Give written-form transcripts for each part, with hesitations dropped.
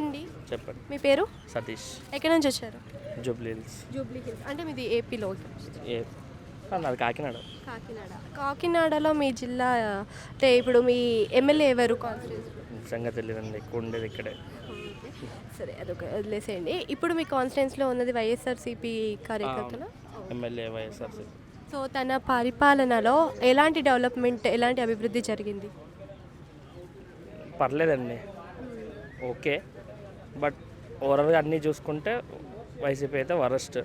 అండి చెప్పండి. మీ పేరు? సతీష్. ఎక్కడి నుంచి వచ్చారు? Jubilee hills. జూబ్లీ హిల్స్ అంటే మీది ఏపీలో ఏ నాది కాకినాడ. కాకినాడ. కాకినాడలో మీ జిల్లా అంటే ఇప్పుడు మీ ఎమ్మెల్యే ఎవరు కాన్స్టిట్యూన్సీ? సంగతి తెలియదండి, ఎక్కువ ఉండేది ఇక్కడే. సరే అదొక వదిలేసేయండి. ఇప్పుడు మీ కాన్స్టిట్యూన్సీలో ఉన్నది వైఎస్ఆర్సీపీ కార్యకర్తలు. MLA YSRC. సో తన పరిపాలనలో ఎలాంటి డెవలప్మెంట్ ఎలాంటి అభివృద్ధి జరిగింది? పర్లేదండి, ఓకే. బట్ ఓవరాల్గా అన్నీ చూసుకుంటే వైసీపీ అయితే వరస్ట్.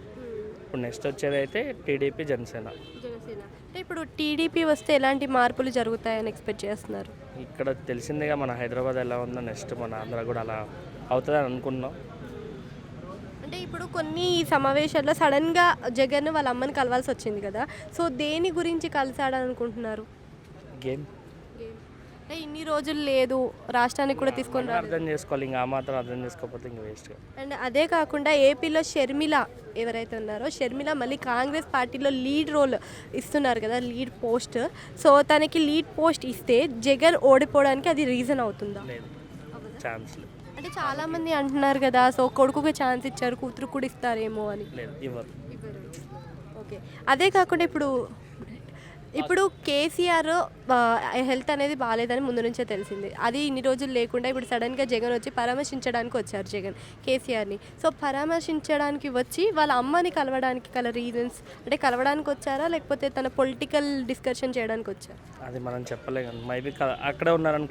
ఇప్పుడు నెక్స్ట్ వచ్చేది అయితే టీడీపీ, జనసేన. జనసేన అంటే ఇప్పుడు టీడీపీ వస్తే ఎలాంటి మార్పులు జరుగుతాయని ఎక్స్పెక్ట్ చేస్తున్నారు? ఇక్కడ తెలిసిందిగా మన హైదరాబాద్ ఎలా ఉందో, నెక్స్ట్ మన ఆంధ్ర కూడా అలా అవుతుందని అనుకున్నాం. అంటే ఇప్పుడు కొన్ని సమావేశాల్లో సడన్గా జగన్ వాళ్ళ అమ్మని కలవాల్సి వచ్చింది కదా, సో దేని గురించి కలిసాడని అనుకుంటున్నారు? గేమ్ అంటే ఇన్ని రోజులు లేదు రాష్ట్రానికి కూడా తీసుకొని రాలేదు. అర్థం చేసుకోవాలి, ఇంకా ఆ మాత్రం అర్థం చేసుకోకపోతే ఇంకా వేస్ట్గా. అండ్ అదే కాకుండా ఏపీలో షర్మిల ఎవరైతే ఉన్నారో షర్మిల మళ్ళీ కాంగ్రెస్ పార్టీలో లీడ్ రోల్ ఇస్తున్నారు కదా, లీడ్ పోస్ట్. సో తనకి లీడ్ పోస్ట్ ఇస్తే జగన్ ఓడిపోవడానికి అది రీజన్ అవుతుందా? లేదు, ఛాన్స్ లేదు. అంటే చాలామంది అంటున్నారు కదా, సో కొడుకుకి ఛాన్స్ ఇచ్చారు, కూతురు కూడా ఇస్తారేమో అని. లేదు, ఇవ్వరు. ఓకే. అదే కాకుండా ఇప్పుడు కేసీఆర్ హెల్త్ అనేది బాగాలేదని ముందు నుంచే తెలిసింది. అది ఇన్ని రోజులు లేకుండా ఇప్పుడు సడన్గా జగన్ వచ్చి పరామర్శించడానికి వచ్చారు జగన్ కేసీఆర్ని. సో పరామర్శించడానికి వచ్చి వాళ్ళ అమ్మని కలవడానికి గల రీజన్స్ అంటే కలవడానికి వచ్చారా లేకపోతే తన పొలిటికల్ డిస్కషన్ చేయడానికి వచ్చారా? అది మనం చెప్పలేము. మేబీ అక్కడే ఉన్నారని